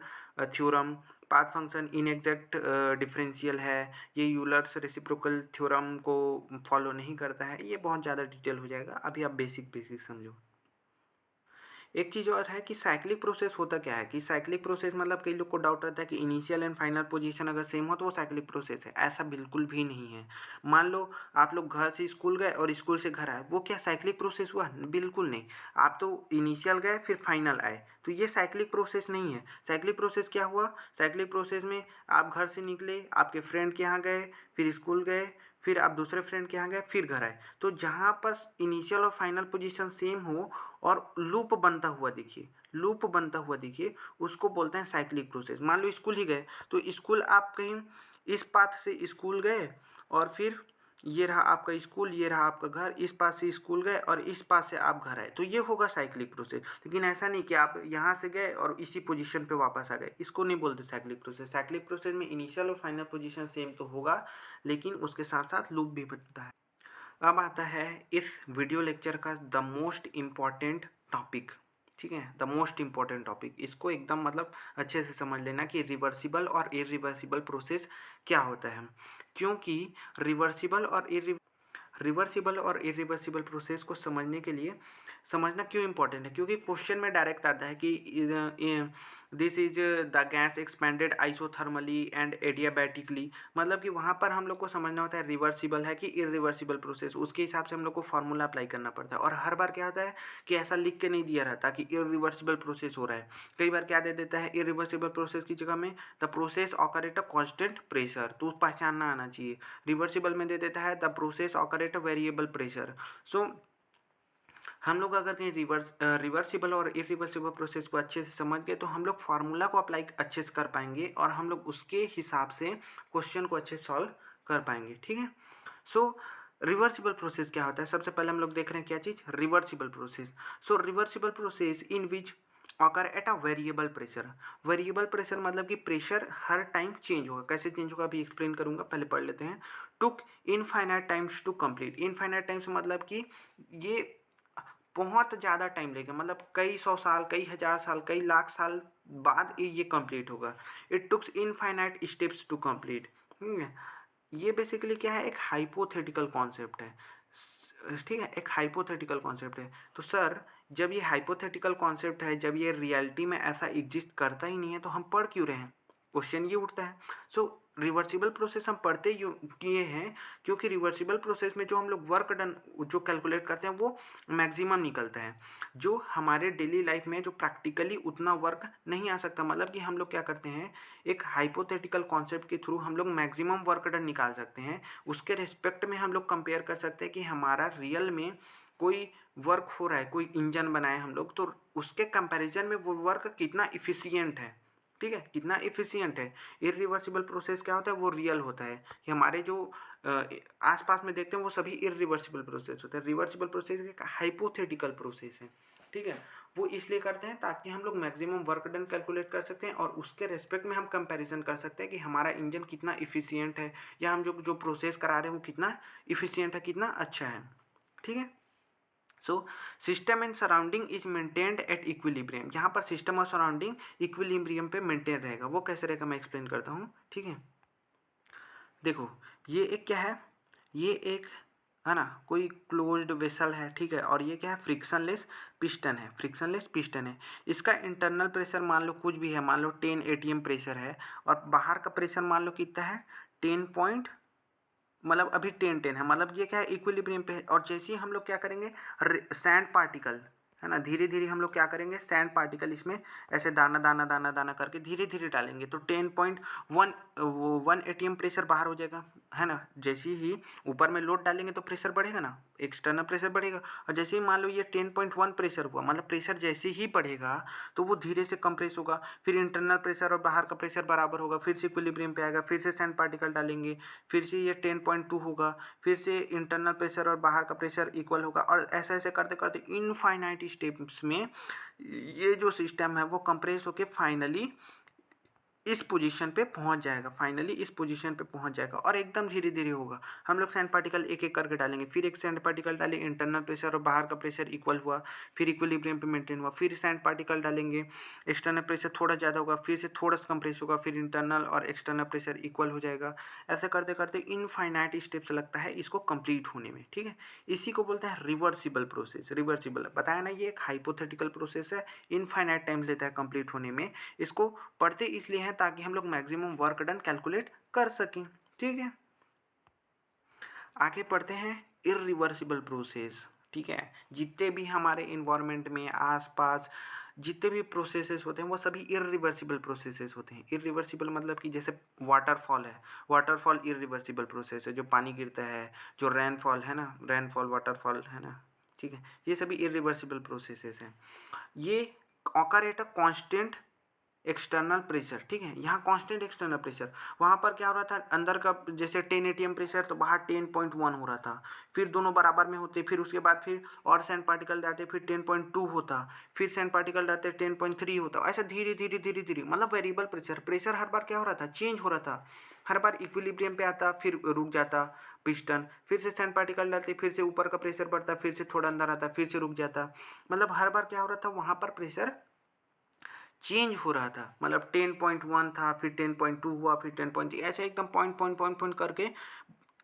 theorem, path function inexact differential है, ये यूलर्स रेसिप्रोकल थ्योरम को फॉलो नहीं करता है, ये बहुत ज़्यादा डिटेल हो जाएगा, अभी आप बेसिक समझो। एक चीज़ और है कि साइक्लिक प्रोसेस होता क्या है कि साइक्लिक प्रोसेस मतलब कई लोग को डाउट रहता है कि इनिशियल एंड फाइनल पोजीशन अगर सेम हो तो वो साइक्लिक प्रोसेस है। ऐसा बिल्कुल भी नहीं है। मान लो आप लोग घर से स्कूल गए और स्कूल से घर आए, वो क्या साइक्लिक प्रोसेस हुआ? बिल्कुल नहीं। आप तो इनिशियल गए फिर फाइनल आए, तो ये साइक्लिक प्रोसेस नहीं है। साइक्लिक प्रोसेस क्या हुआ? साइक्लिक प्रोसेस में आप घर से निकले, आपके फ्रेंड के यहाँ गए, फिर स्कूल गए, फिर आप दूसरे फ्रेंड के यहाँ गए, फिर घर आए। तो जहाँ पर इनिशियल और फाइनल पोजीशन सेम हो और लूप बनता हुआ दिखिए, लूप बनता हुआ दिखिए, उसको बोलते हैं साइक्लिक प्रोसेस। मान लो स्कूल ही गए, तो स्कूल आप कहीं इस पाथ से स्कूल गए और फिर ये रहा आपका स्कूल, ये रहा आपका घर, इस पाथ से स्कूल गए और इस पाथ से आप घर आए, तो ये होगा साइक्लिक प्रोसेस। लेकिन ऐसा नहीं कि आप यहाँ से गए और इसी पोजीशन पे वापस आ गए, इसको नहीं बोलते साइक्लिक प्रोसेस। साइक्लिक प्रोसेस में इनिशियल और फाइनल पोजीशन सेम तो होगा, लेकिन उसके साथ साथ लूप भी बनता है। अब आता है इस वीडियो लेक्चर का द मोस्ट इम्पॉर्टेंट टॉपिक, ठीक है, द मोस्ट इम्पॉर्टेंट टॉपिक। इसको एकदम मतलब अच्छे से समझ लेना कि रिवर्सिबल और इरिवर्सिबल प्रोसेस क्या होता है, क्योंकि रिवर्सिबल और इरिवर्सिबल प्रोसेस को समझने के लिए समझना क्यों इंपॉर्टेंट है, क्योंकि क्वेश्चन में डायरेक्ट आता है कि this is the gas expanded isothermally and adiabatically, मतलब कि वहाँ पर हम लोग को समझना होता है रिवर्सिबल है कि इरिवर्सिबल प्रोसेस, उसके हिसाब से हम लोग को फार्मूला अप्लाई करना पड़ता है। और हर बार क्या होता है कि ऐसा लिख के नहीं दिया रहता कि इरिवर्सिबल प्रोसेस हो रहा है, कई बार क्या दे देता है इरिवर्सिबल प्रोसेस की जगह में the process occur at a constant pressure, तो पहचानना आना चाहिए। रिवर्सिबल में दे देता है the process occur at a variable pressure. So हम लोग अगर कहीं रिवर्सिबल और इरिवर्सिबल प्रोसेस को अच्छे से समझ गए तो हम लोग फार्मूला को अप्लाई अच्छे से कर पाएंगे और हम लोग उसके हिसाब से क्वेश्चन को अच्छे से सॉल्व कर पाएंगे, ठीक है। सो रिवर्सिबल प्रोसेस क्या होता है? सबसे पहले हम लोग देख रहे हैं क्या चीज़, reversible process. So reversible process in which occur at a variable pressure. Variable pressure मतलब कि प्रेशर हर टाइम चेंज होगा। कैसे चेंज होगा अभी एक्सप्लेन करूंगा, पहले पढ़ लेते हैं। Took infinite times to complete. Infinite times मतलब कि ये बहुत ज़्यादा टाइम लेगा, मतलब कई सौ साल, कई हज़ार साल, कई लाख साल बाद ये कंप्लीट होगा। It tooks infinite steps to complete. ये बेसिकली क्या है, एक हाइपोथेटिकल कॉन्सेप्ट है, ठीक है, एक हाइपोथेटिकल कॉन्सेप्ट है। तो सर जब ये हाइपोथेटिकल कॉन्सेप्ट है, जब ये रियलिटी में ऐसा एग्जिस्ट करता ही नहीं है, तो हम पढ़ क्यों रहे हैं? क्वेश्चन ये उठता है। सो रिवर्सिबल प्रोसेस हम पढ़ते किए हैं क्योंकि रिवर्सिबल प्रोसेस में जो हम लोग वर्क डन जो कैलकुलेट करते हैं वो मैक्सिमम निकलता है, जो हमारे डेली लाइफ में जो प्रैक्टिकली उतना वर्क नहीं आ सकता। मतलब कि हम लोग क्या करते हैं, एक हाइपोथेटिकल कॉन्सेप्ट के थ्रू हम लोग मैक्सिमम वर्क डन निकाल सकते हैं। उसके रिस्पेक्ट में हम लोग कंपेयर कर सकते हैं कि हमारा रियल में कोई वर्क हो रहा है, कोई इंजन बनाए हम लोग, तो उसके कंपैरिजन में वो वर्क कितना इफ़िशियंट है, ठीक है, कितना इफ़िशियंट है। इरिवर्सिबल प्रोसेस क्या होता है, वो रियल होता है कि हमारे जो आसपास में देखते हैं वो सभी इरिवर्सिबल प्रोसेस होते हैं। रिवर्सिबल प्रोसेस एक हाइपोथेटिकल प्रोसेस है, ठीक है। वो इसलिए करते हैं ताकि हम लोग मैक्सिमम वर्क डन कैलकुलेट कर सकते हैं और उसके रेस्पेक्ट में हम कंपैरिजन कर सकते हैं कि हमारा इंजन कितना इफ़िशियंट है या हम जो प्रोसेस करा रहे हैं वो कितना इफ़िशियंट है, कितना अच्छा है, ठीक है। So system and surrounding is maintained at equilibrium. यहाँ पर सिस्टम और सराउंडिंग इक्विलिब्रियम पे मेंटेन रहेगा। वो कैसे रहेगा मैं एक्सप्लेन करता हूँ, ठीक है। देखो ये एक क्या है, ये एक है ना कोई क्लोज्ड वेसल है, ठीक है, और ये क्या है, फ्रिक्शनलेस पिस्टन है, फ्रिक्शनलेस पिस्टन है। इसका इंटरनल प्रेशर मान लो कुछ भी है, मान लो 10 ATM प्रेशर है, और बाहर का प्रेशर मान लो कितना है 10 पॉइंट, मतलब अभी 10 है, मतलब ये क्या है इक्विलिब्रियम पे है। और जैसे ही हम लोग क्या करेंगे, सैंड पार्टिकल है ना, धीरे धीरे हम लोग क्या करेंगे, सैंड पार्टिकल इसमें ऐसे दाना दाना दाना दाना करके धीरे धीरे डालेंगे, तो 10.1 ATM प्रेशर बाहर हो जाएगा, है ना। जैसे ही ऊपर में लोड डालेंगे तो प्रेशर बढ़ेगा ना, एक्सटर्नल प्रेशर बढ़ेगा। और जैसे ही मान लो ये 10.1 प्रेशर हुआ, मतलब प्रेशर जैसे ही बढ़ेगा तो वो धीरे से कंप्रेस होगा, फिर इंटरनल प्रेशर और बाहर का प्रेशर बराबर होगा, फिर से इक्विलिब्रियम पे आएगा, फिर से सैंड पार्टिकल डालेंगे, फिर से ये 10.2 होगा, फिर से इंटरनल प्रेशर और बाहर का प्रेशर इक्वल होगा, और ऐसे ऐसे करते करते इनफाइनाइट स्टेप्स में ये जो सिस्टम है वो कंप्रेस होके फाइनली इस पोजीशन पे पहुंच जाएगा, फाइनली इस पोजीशन पे पहुंच जाएगा और एकदम धीरे धीरे होगा। हम लोग सैंड पार्टिकल एक एक करके डालेंगे, फिर एक सैंड पार्टिकल डालेंगे, इंटरनल प्रेशर और बाहर का प्रेशर इक्वल हुआ, फिर इक्विलिब्रियम पे मेंटेन हुआ, फिर सैंड पार्टिकल डालेंगे, एक्सटर्नल प्रेशर थोड़ा ज़्यादा होगा, फिर से थोड़ा सा कंप्रेस होगा, फिर इंटरनल और एक्सटर्नल प्रेशर इक्वल हो जाएगा। ऐसे करते करते इनफाइनाइट स्टेप्स लगता है इसको कंप्लीट होने में, ठीक है। इसी को बोलते हैं रिवर्सिबल प्रोसेस। रिवर्सिबल बताया ना, ये एक हाइपोथेटिकल प्रोसेस है, इनफाइनाइट टाइम लेता है कंप्लीट होने में। इसको पढ़ते इसलिए हैं ताकि हम लोग मैक्सिमम वर्क डन कैलकुलेट कर सकें, ठीक है। आगे पढ़ते हैं इरिवर्सिबल प्रोसेस, ठीक है। जितने भी हमारे इन्वायरमेंट में आसपास जितने भी प्रोसेसेस होते हैं वो सभी इरिवर्सिबल प्रोसेसेस होते हैं। इरिवर्सिबल मतलब कि जैसे वाटरफॉल है, वाटरफॉल इरिवर्सिबल प्रोसेस है, जो पानी गिरता है, जो रेनफॉल है ना, रेनफॉल वाटरफॉल है ना, ठीक है, ये सभी इरिवर्सिबल प्रोसेसेस हैं। ये occur at a constant external pressure, ठीक है। यहाँ कांस्टेंट एक्सटर्नल प्रेशर, वहाँ पर क्या हो रहा था, अंदर का जैसे 10 atm प्रेशर तो बाहर 10.1 हो रहा था, फिर दोनों बराबर में होते, फिर उसके बाद फिर और सैंड पार्टिकल डालते, फिर 10.2 होता, फिर सैंड पार्टिकल डालते 10.3 होता, ऐसा धीरे धीरे धीरे धीरे, मतलब वेरिएबल प्रेशर, प्रेशर हर बार क्या हो रहा था, चेंज हो रहा था। हर बार इक्विलिब्रियम पे आता, फिर रुक जाता पिस्टन, फिर से सैंड पार्टिकल डालते, फिर से ऊपर का प्रेशर बढ़ता, फिर से थोड़ा अंदर आता, फिर से रुक जाता, मतलब हर बार क्या हो रहा था, वहाँ पर प्रेशर चेंज हो रहा था। मतलब 10.1 था, फिर 10.2 हुआ, फिर 10.3, ऐसे एकदम पॉइंट पॉइंट पॉइंट पॉइंट करके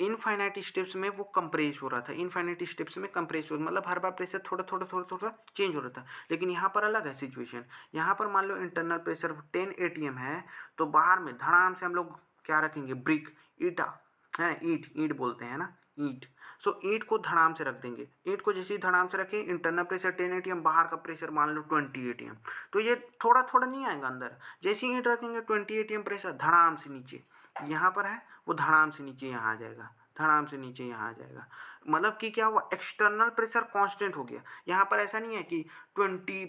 इनफाइनाइट स्टेप्स में वो कंप्रेस हो रहा था। इनफाइनाइट स्टेप्स में कंप्रेस हो, मतलब हर बार प्रेशर थोड़ा थोड़ा थोड़ा थोड़ा चेंज हो रहा था। लेकिन यहाँ पर अलग है सिचुएशन। यहाँ पर मान लो इंटरनल प्रेशर 10 atm है, तो बाहर में धड़ाम से हम लोग क्या रखेंगे, ब्रिक, ईटा है, ईंट, ईंट बोलते हैं ना, ईंट। सो ईंट को धड़ाम से रख देंगे। ईंट को जैसे ही धड़ाम से रखें, इंटरनल प्रेशर 10 atm, बाहर का प्रेशर मान लो 20 atm, तो ये थोड़ा थोड़ा नहीं आएगा अंदर। जैसे ही ईंट रखेंगे 20 atm प्रेशर धड़ाम से नीचे, यहाँ पर है वो धड़ाम से नीचे यहाँ आ जाएगा, धड़ाम से नीचे यहाँ आ जाएगा। मतलब कि क्या हुआ, एक्सटर्नल प्रेशर कांस्टेंट हो गया। यहाँ पर ऐसा नहीं है कि 20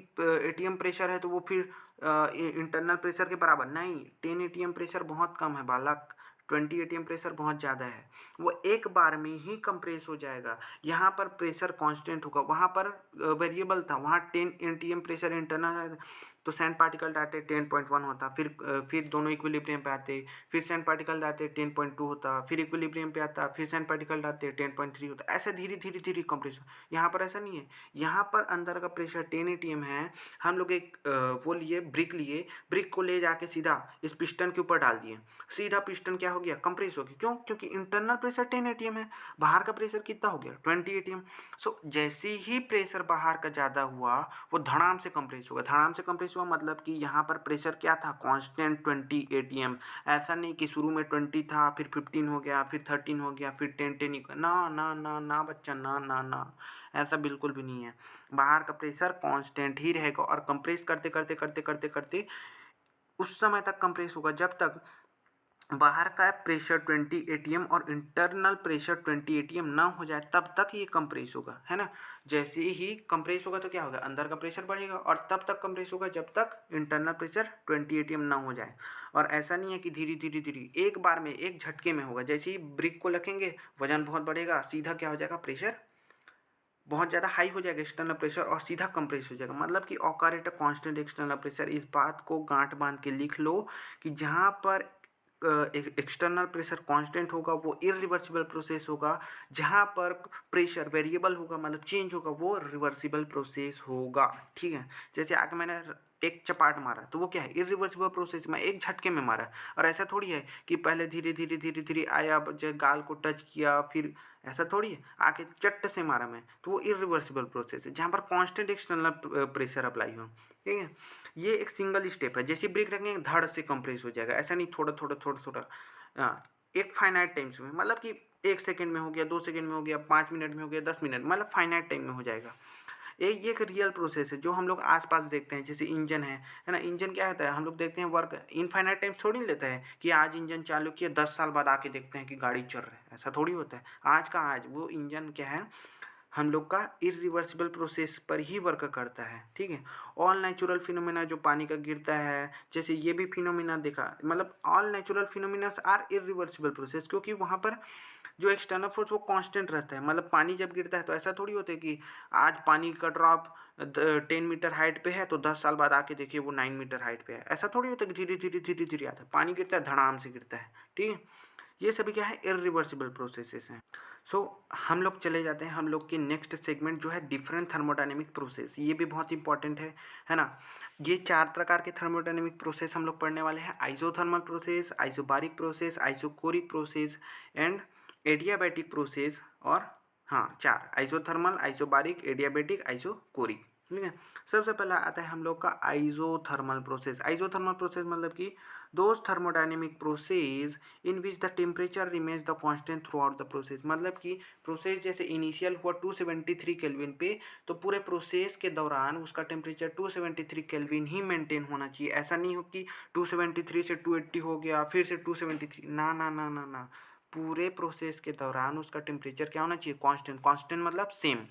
atm प्रेशर है तो वो फिर इंटरनल प्रेशर के बराबर, नहीं, 10 atm प्रेशर बहुत कम है बालक, 20 atm प्रेशर बहुत ज़्यादा है, वो एक बार में ही कंप्रेस हो जाएगा। यहाँ पर प्रेशर कांस्टेंट होगा, वहाँ पर वेरिएबल था, वहाँ 10 atm प्रेशर इंटरनल है, तो सैंड पार्टिकल डालते 10.1 होता, फिर दोनों इक्विलिब्रियम पे आते, फिर सैंड पार्टिकल डालते 10.2 होता, फिर इक्विलिब्रियम पे आता, फिर सैंड पार्टिकल डालते 10.3 होता, ऐसे धीरे धीरे धीरे कंप्रेस। यहाँ पर ऐसा नहीं है, यहाँ पर अंदर का प्रेशर 10 atm है, हम लोग एक वो लिए, ब्रिक लिए, ब्रिक को ले जाके सीधा इस पिस्टन के ऊपर डाल दिए, सीधा पिस्टन क्या हो गया, कंप्रेस हो गया। क्यों? क्योंकि इंटरनल प्रेशर 10 atm है, बाहर का प्रेशर कितना हो गया, 20 atm। सो जैसे ही प्रेशर बाहर का ज़्यादा हुआ, वो धड़ाम से कंप्रेस होगा। धड़ाम से कंप्रेस हुआ मतलब कि यहाँ पर प्रेशर क्या था, कांस्टेंट 20 atm। ऐसा नहीं कि शुरू में 20 था, फिर 15 हो गया, फिर 13 हो गया, फिर 10 ना ना ना ना बच्चा, ना ना ना, ऐसा बिल्कुल भी नहीं है। बाहर का प्रेशर कांस्टेंट ही रहेगा और कंप्रेस करते करते करते करते करते उस समय तक कंप्रेस होगा जब तक बाहर का प्रेशर 20 atm और इंटरनल प्रेशर 20 atm ना हो जाए, तब तक ये कंप्रेस होगा, है ना। जैसे ही कंप्रेस होगा तो क्या होगा, अंदर का प्रेशर बढ़ेगा, और तब तक कंप्रेस होगा जब तक इंटरनल प्रेशर 20 atm ना हो जाए। और ऐसा नहीं है कि धीरे धीरे धीरे एक बार में एक झटके में होगा। जैसे ही ब्रिक को रखेंगे, वजन बहुत बढ़ेगा, सीधा क्या हो जाएगा, प्रेशर बहुत ज़्यादा हाई हो जाएगा एक्सटर्नल प्रेशर, और सीधा कंप्रेस हो जाएगा। मतलब कि occur at a constant external pressure, इस बात को गांठ बांध के लिख लो कि जहाँ पर एक्सटर्नल प्रेशर कांस्टेंट होगा वो इरिवर्सिबल प्रोसेस होगा, जहाँ पर प्रेशर वेरिएबल होगा मतलब चेंज होगा वो रिवर्सिबल प्रोसेस होगा, ठीक है। जैसे आगे मैंने एक चपाट मारा तो वो क्या है, इरिवर्सिबल प्रोसेस, मैं एक झटके में मारा। और ऐसा थोड़ी है कि पहले धीरे धीरे धीरे धीरे आया, जो गाल को टच किया, फिर ऐसा थोड़ी है आके चट्ट से मारा मैं, तो वो इरिवर्सिबल प्रोसेस है जहाँ पर कांस्टेंट एक्सटर्नल प्रेशर अप्लाई हो, ठीक है। ये एक सिंगल स्टेप है। जैसे ब्रेक रखेंगे धड़ से कंप्रेस हो जाएगा, ऐसा नहीं थोड़ा थोड़ा थोड़ा थोड़ा, एक फाइनाइट टाइम्स में, मतलब कि 1 सेकंड में हो गया, 2 सेकंड में हो गया, 5 मिनट में हो गया, 10 मिनट, मतलब फाइनाइट टाइम में हो जाएगा। ये एक रियल प्रोसेस है जो हम लोग आसपास देखते हैं। जैसे इंजन है ना, इंजन क्या होता है, हम लोग देखते हैं वर्क इनफाइनाइट टाइम थोड़ी लेता है कि आज इंजन चालू किया 10 साल बाद आके देखते हैं कि गाड़ी चल रहा है, ऐसा थोड़ी होता है। आज का आज वो इंजन क्या है, हम लोग का इरिवर्सिबल प्रोसेस पर ही वर्क करता है, ठीक है। ऑल नेचुरल फिनोमिना जो पानी का गिरता है, जैसे ये भी फिनोमिना देखा, मतलब all natural phenomena are irreversible process, क्योंकि वहाँ पर जो एक्सटर्नल फोर्स वो कांस्टेंट रहता है। मतलब पानी जब गिरता है तो ऐसा थोड़ी होता है कि आज पानी का ड्रॉप 10 मीटर हाइट पे है तो 10 साल बाद आके देखिए वो 9 मीटर हाइट पे है। ऐसा थोड़ी होता है कि धीरे धीरे धीरे धीरे आता है, पानी गिरता है धड़ाम से गिरता है। ठीक है, ये सभी क्या है, इरिवर्सिबल प्रोसेसेस हैं। सो हम लोग चले जाते हैं हम लोग के नेक्स्ट सेगमेंट जो है डिफरेंट थर्मोडायनेमिक प्रोसेस। ये भी बहुत इंपॉर्टेंट है ना। ये 4 प्रकार के थर्मोडायनेमिक प्रोसेस हम लोग पढ़ने वाले हैं। Isothermal process, isobaric process, isochoric process and adiabatic process. और हाँ 4, आइसोथर्मल, आइसोबारिक, एडियाबैटिक, आइसोकोरिक। ठीक है, सबसे पहला आता है हम लोग का आइसोथर्मल प्रोसेस। आइसोथर्मल प्रोसेस मतलब कि those thermodynamic process in which the temperature remains the constant through out the process. मतलब कि प्रोसेस जैसे इनिशियल हुआ 273 केल्विन पे, तो पूरे प्रोसेस के दौरान उसका टेम्परेचर 273 केल्विन ही मेंटेन होना चाहिए। ऐसा नहीं हो कि 273 से 280 हो गया फिर से 273, ना ना ना ना ना, पूरे प्रोसेस के दौरान उसका टेम्परेचर क्या होना चाहिए, कांस्टेंट। कांस्टेंट मतलब सेम।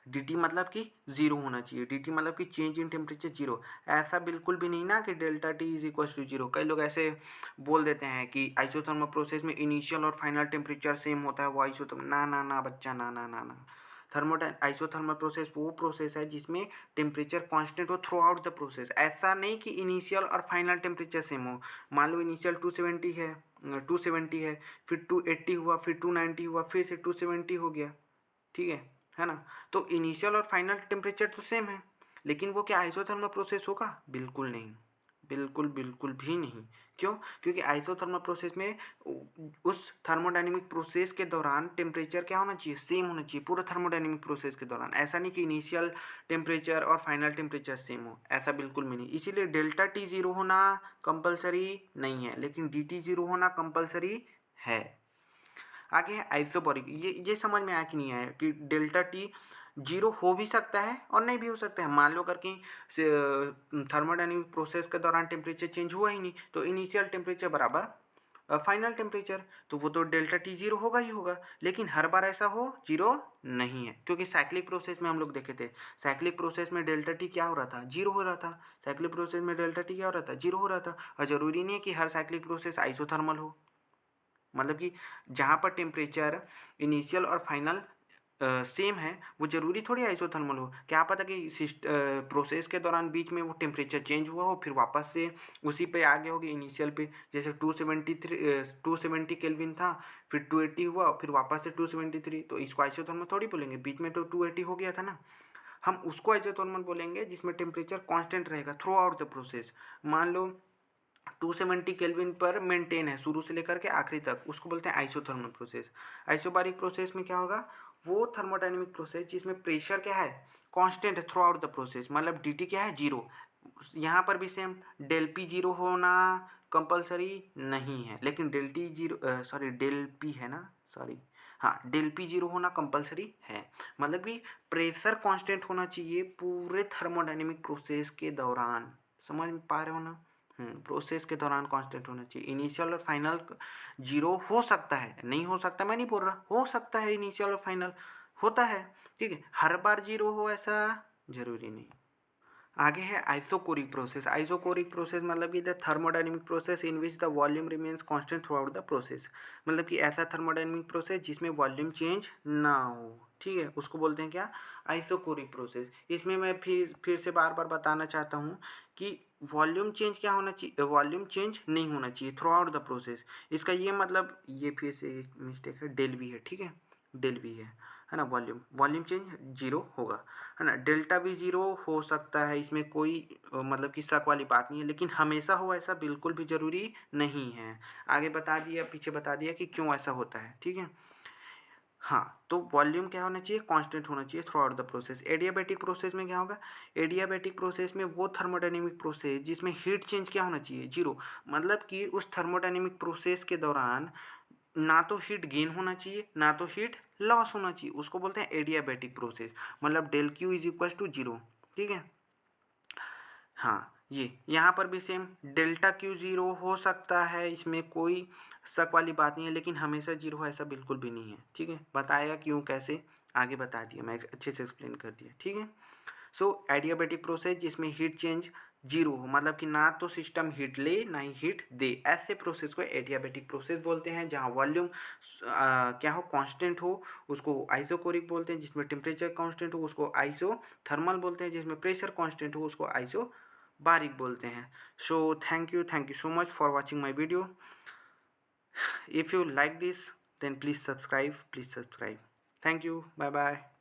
dt मतलब कि जीरो होना चाहिए, dt मतलब कि चेंज इन टेम्परेचर जीरो। ऐसा बिल्कुल भी नहीं ना कि delta T is equal to zero. कई लोग ऐसे बोल देते हैं कि आइसोथर्मल प्रोसेस में इनिशियल और फाइनल टेम्परेचर सेम होता है वो आइसोथर्मल। ना ना ना बच्चा, ना ना ना ना। आइसोथर्मल प्रोसेस वो प्रोसेस है जिसमें टेम्परेचर कांस्टेंट हो थ्रू आउट द प्रोसेस। ऐसा नहीं कि इनिशियल और फाइनल टेम्परेचर सेम हो। मान लो इनिशियल 270 है, 270 है, फिर 280 हुआ, फिर 290 हुआ, फिर से 270 हो गया। ठीक है ना। तो इनिशियल और फाइनल टेम्परेचर तो सेम है, लेकिन वो क्या आइसोथर्मल प्रोसेस होगा, बिल्कुल नहीं, बिल्कुल बिल्कुल भी नहीं। क्यों? क्योंकि आइसोथर्मल प्रोसेस में उस थर्मोडायनेमिक प्रोसेस के दौरान टेम्परेचर क्या होना चाहिए, सेम होना चाहिए पूरा थर्मोडायनेमिक प्रोसेस के दौरान। ऐसा नहीं कि इनिशियल टेम्परेचर और फाइनल टेम्परेचर सेम हो, ऐसा बिल्कुल भी नहीं। इसीलिए डेल्टा टी जीरो होना कंपलसरी नहीं है, लेकिन डी टी जीरो होना कंपलसरी है। आगे है आइसोबॉरिक। ये समझ में आया कि नहीं आया कि डेल्टा टी जीरो हो भी सकता है और नहीं भी हो सकता है। मान लो करके थर्मोडायनेमिक प्रोसेस के दौरान टेम्परेचर चेंज हुआ ही नहीं, तो इनिशियल टेम्परेचर बराबर फाइनल टेम्परेचर, तो वो तो डेल्टा टी जीरो होगा ही होगा। लेकिन हर बार ऐसा हो जीरो नहीं है, क्योंकि साइक्लिक प्रोसेस में हम लोग देखे थे, साइक्लिक प्रोसेस में डेल्टा टी क्या हो रहा था, जीरो हो रहा था। साइक्लिक प्रोसेस में डेल्टा टी क्या हो रहा था, जीरो हो रहा था। और ज़रूरी नहीं है कि हर साइक्लिक प्रोसेस आइसोथर्मल हो। मतलब कि जहाँ पर टेम्परेचर इनिशियल और फाइनल सेम है, वो ज़रूरी थोड़ी आइसोथर्मल हो। क्या पता कि प्रोसेस के दौरान बीच में वो टेम्परेचर चेंज हुआ हो, फिर वापस से उसी पे आ गया होगी इनिशियल पे। जैसे 270 केल्विन था, फिर 280 हुआ, फिर वापस से 273, तो इसको आइसोथर्मल थोड़ी बोलेंगे, बीच में तो 280 हो गया था ना। हम उसको आइसोथर्मल बोलेंगे जिसमें टेम्परेचर कांस्टेंट रहेगा थ्रू आउट द प्रोसेस। मान लो 270 केल्विन पर मेंटेन है शुरू से लेकर के आखिरी तक, उसको बोलते हैं आइसोथर्मल प्रोसेस। आइसोबारिक प्रोसेस में क्या होगा, वो थर्मोडायनेमिक प्रोसेस जिसमें प्रेशर क्या है, कांस्टेंट है थ्रू आउट द प्रोसेस। मतलब डी टी क्या है, जीरो। यहाँ पर भी सेम, डेल पी जीरो होना कंपलसरी नहीं है, लेकिन del T zero sorry del P है ना, सॉरी हाँ डेल पी जीरो होना कंपलसरी है। मतलब कि प्रेशर कांस्टेंट होना चाहिए पूरे थर्मोडायनेमिक प्रोसेस के दौरान। समझ पा रहे हो ना। प्रोसेस के दौरान कांस्टेंट होना चाहिए। इनिशियल और फाइनल जीरो हो सकता है, नहीं हो सकता मैं नहीं बोल रहा, हो सकता है इनिशियल और फाइनल होता है। ठीक है, हर बार जीरो हो ऐसा जरूरी नहीं। आगे है आइसोकोरिक प्रोसेस। आइसोकोरिक प्रोसेस मतलब कि the thermodynamic process in which the volume remains constant through out the process. मतलब कि ऐसा थर्मोडायनेमिक प्रोसेस जिसमें वॉल्यूम चेंज ना हो। ठीक है, उसको बोलते हैं क्या, आइसोकोरिक प्रोसेस। इसमें मैं फिर से बार बार बताना चाहता हूँ कि वॉल्यूम चेंज क्या होना चाहिए, वॉल्यूम चेंज नहीं होना चाहिए थ्रू आउट द प्रोसेस। इसका ये मतलब, ये फिर से एक मिस्टेक है, डेल भी है। ठीक है, डेल भी है ना। वॉल्यूम चेंज जीरो होगा, है ना। डेल्टा भी जीरो हो सकता है, इसमें कोई मतलब कि शक वाली बात नहीं है, लेकिन हमेशा हो ऐसा बिल्कुल भी ज़रूरी नहीं है। आगे बता दिया, पीछे बता दिया कि क्यों ऐसा होता है। ठीक है, हाँ, तो वॉल्यूम क्या होना चाहिए, कांस्टेंट होना चाहिए through out the process. Adiabatic process में क्या होगा, एडियाबैटिक प्रोसेस में वो थर्मोडायनेमिक प्रोसेस जिसमें हीट चेंज क्या होना चाहिए, जीरो। मतलब कि उस थर्मोडायनेमिक प्रोसेस के दौरान ना तो हीट गेन होना चाहिए ना तो हीट लॉस होना चाहिए, उसको बोलते हैं एडियाबैटिक प्रोसेस। मतलब del Q is equal to zero. ठीक है, हाँ ये यहाँ पर भी सेम, डेल्टा क्यू जीरो हो सकता है, इसमें कोई शक वाली बात नहीं है, लेकिन हमेशा जीरो हो ऐसा बिल्कुल भी नहीं है। ठीक है, बताया क्यों कैसे, आगे बता दिया मैं, अच्छे से एक्सप्लेन कर दिया। ठीक है, सो एडियाबैटिक प्रोसेस जिसमें हीट चेंज जीरो हो, मतलब कि ना तो सिस्टम हीट ले ना ही हीट दे, ऐसे प्रोसेस को एडियाबेटिक प्रोसेस बोलते हैं। जहाँ वॉल्यूम क्या हो, कांस्टेंट हो, उसको आइसोकोरिक बोलते हैं। जिसमें टेम्परेचर कांस्टेंट हो उसको आइसोथर्मल बोलते हैं। जिसमें प्रेशर कांस्टेंट हो उसको आइसोबारिक बोलते हैं। So thank you so much for watching my video. If you like this, then please subscribe. Thank you. Bye bye.